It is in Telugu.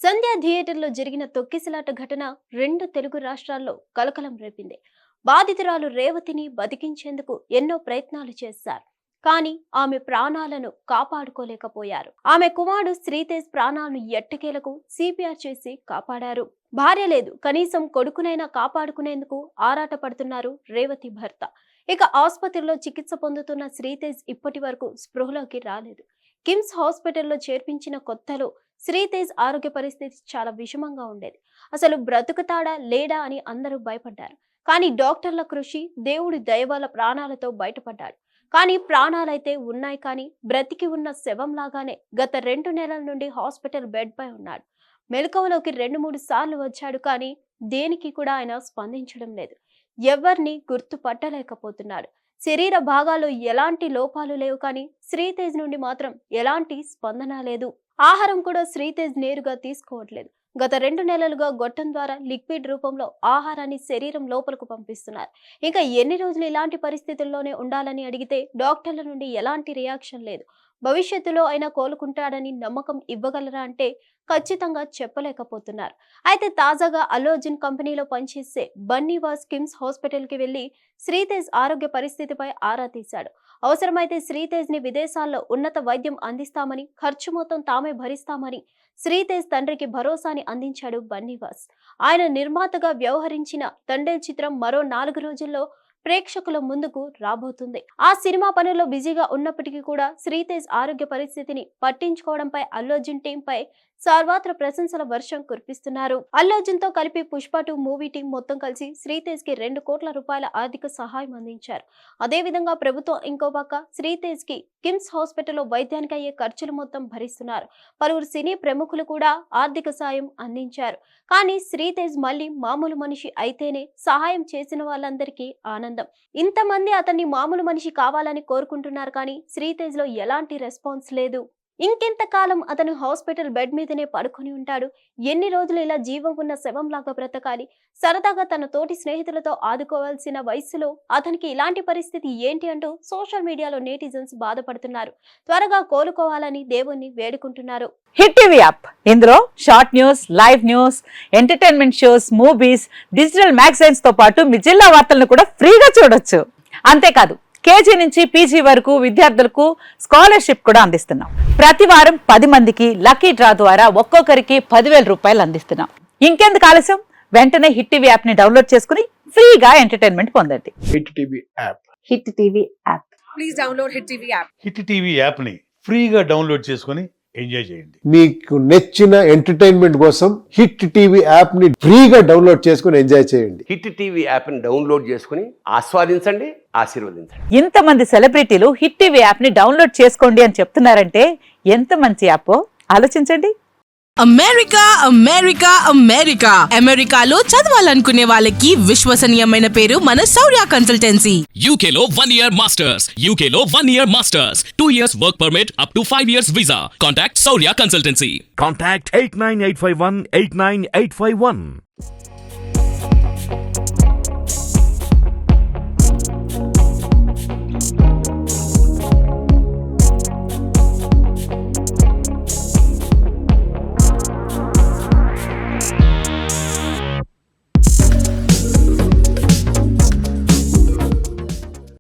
సంధ్య థియేటర్లో జరిగిన తొక్కిసలాట ఘటన రెండు తెలుగు రాష్ట్రాల్లో కలకలం రేపింది. బాధితురాలు రేవతిని బతికించేందుకు ఎన్నో ప్రయత్నాలు చేశారు. కానీ ఆమె ప్రాణాలను కాపాడుకోలేకపోయారు. ఆమె కుమారుడు శ్రీతేజ్ ప్రాణాలను ఎట్టకేలకు సిపిఆర్ చేసి కాపాడారు. భార్య లేదు, కనీసం కొడుకునైనా కాపాడుకునేందుకు ఆరాట పడుతున్నారు రేవతి భర్త. ఇక ఆసుపత్రిలో చికిత్స పొందుతున్న శ్రీతేజ్ ఇప్పటి వరకు స్పృహలోకి రాలేదు. కిమ్స్ హాస్పిటల్లో చేర్పించిన కొత్తలో శ్రీతేజ్ ఆరోగ్య పరిస్థితి చాలా విషమంగా ఉండేది. అసలు బ్రతుకుతాడా లేడా అని అందరూ భయపడ్డారు. కానీ డాక్టర్ల కృషి, దేవుడి దయ వల్ల ప్రాణాలతో బయటపడ్డాడు. కానీ ప్రాణాలైతే ఉన్నాయి, కానీ బ్రతికి ఉన్న శవంలాగానే గత 2 నెలల నుండి హాస్పిటల్ బెడ్ పై ఉన్నాడు. మెలకువలోకి 2-3 సార్లు వచ్చాడు, కానీ దేనికి కూడా ఆయన స్పందించడం లేదు. ఎవరిని గుర్తుపట్టలేకపోతున్నాడు. శరీర భాగాల్లో ఎలాంటి లోపాలు లేవు, కానీ శ్రీతేజ్ నుండి మాత్రం ఎలాంటి స్పందన లేదు. ఆహారం కూడా శ్రీతేజ్ నేరుగా తీసుకోవట్లేదు. గత 2 నెలలుగా గొట్టం ద్వారా లిక్విడ్ రూపంలో ఆహారాన్ని శరీరం లోపలకు పంపిస్తున్నారు. ఇంకా ఎన్ని రోజులు ఇలాంటి పరిస్థితుల్లోనే ఉండాలని అడిగితే డాక్టర్ల నుండి ఎలాంటి రియాక్షన్ లేదు. భవిష్యత్తులో అయినా కోలుకుంటాడని నమ్మకం ఇవ్వగలరా అంటే ఖచ్చితంగా చెప్పలేకపోతున్నారు. అయితే తాజాగా అల్లు అర్జున్ కంపెనీలో పనిచేసే బన్నీవాస్ కిమ్స్ హాస్పిటల్కి వెళ్లి శ్రీతేజ్ ఆరోగ్య పరిస్థితిపై ఆరా తీశాడు. అవసరమైతే శ్రీతేజ్ ని విదేశాల్లో ఉన్నత వైద్యం అందిస్తామని, ఖర్చు మొత్తం తామే భరిస్తామని శ్రీతేజ్ తండ్రికి భరోసాని అందించాడు బన్నీవాస్. ఆయన నిర్మాతగా వ్యవహరించిన తండేల్ చిత్రం మరో 4 రోజుల్లో ప్రేక్షకుల ముందుకు రాబోతుంది. ఆ సినిమా పనుల్లో బిజీగా ఉన్నప్పటికీ కూడా శ్రీతేజ్ ఆరోగ్య పరిస్థితిని పట్టించుకోవడంపై అల్లు అర్జున్ టీం పై సర్వత్ర ప్రశంసల వర్షం కురిపిస్తున్నారు. అల్లు అర్జున్ తో కలిపి పుష్ప 2 మూవీ టీం మొత్తం కలిసి శ్రీతేజ్ కి 2 కోట్ల రూపాయల ఆర్థిక సహాయం అందించారు. అదే విధంగా ప్రభుత్వం ఇంకో పక్క శ్రీతేజ్ కి కిమ్స్ హాస్పిటల్లో వైద్యానికి అయ్యే ఖర్చులు మొత్తం భరిస్తున్నారు. పలువురు సినీ ప్రముఖులు కూడా ఆర్థిక సాయం అందించారు. కానీ శ్రీతేజ్ మళ్ళీ మామూలు మనిషి అయితేనే సహాయం చేసిన వాళ్ళందరికీ ఆనందం. ఇంతమంది అతన్ని మామూలు మనిషి కావాలని కోరుకుంటున్నారు, కానీ శ్రీతేజ్ లో ఎలాంటి రెస్పాన్స్ లేదు. ఇంకెంతకాలం అతను హాస్పిటల్ బెడ్ మీదనే పడుకొని ఉంటాడు? ఎన్ని రోజులు ఇలా జీవం ఉన్న శవంలాగా బ్రతకాలి? సరదాగా తన తోటి స్నేహితులతో ఆదుకోవాల్సిన వయసులో అతనికి ఇలాంటి పరిస్థితి ఏంటి అంటూ సోషల్ మీడియాలో నెటిజన్స్ బాధపడుతున్నారు. త్వరగా కోలుకోవాలని దేవుణ్ణి వేడుకుంటున్నారు. హిట్ టీవీ యాప్, ఇందులో short news, live news, entertainment shows, movies, digital magazines తో పాటు మీ జిల్లా వార్తలను కూడా ఫ్రీగా చూడొచ్చు. అంతేకాదు, కేజీ నుంచి పీజీ వరకు విద్యార్థులకు స్కాలర్షిప్ కూడా అందిస్తున్నాం. ప్రతి వారం 10 మందికి లక్కీ డ్రా ద్వారా ఒక్కొక్కరికి 10,000 రూపాయలు అందిస్తున్నాం. ఇంకెందుకు ఆలస్యం? వెంటనే హిట్ టీవీ యాప్ ని డౌన్లోడ్ చేసుకుని ఫ్రీగా ఎంటర్టైన్మెంట్ పొందండి. Hit TV app. Hit TV app. Please download hit TV app. Hit TV app ని ఫ్రీగా డౌన్లోడ్ చేసుకుని ఎంజాయ్ చేయండి. మీకు నచ్చిన ఎంటర్టైన్మెంట్ కోసం హిట్ టీవీ యాప్ ని ఫ్రీగా డౌన్లోడ్ చేసుకుని ఎంజాయ్ చేయండి. హిట్ టీవీ యాప్ ని డౌన్లోడ్ చేసుకుని ఆస్వాదించండి, ఆశీర్వదించండి. ఇంతమంది సెలబ్రిటీలు హిట్ టీవీ యాప్ ని డౌన్లోడ్ చేసుకోండి అని చెప్తున్నారంటే ఎంత మంచి యాప్ ఆలోచించండి. అమెరికా అమెరికా అమెరికా అమెరికాలో చదవాలనుకునే వాళ్ళకి విశ్వసనీయమైన పేరు మన శౌర్య కన్సల్టెన్సీ. UK లో 1 year masters, UK లో 1 year masters, 2 years work permit up to 5 years visa. Contact Shaurya Consultancy. Contact 89851 89851.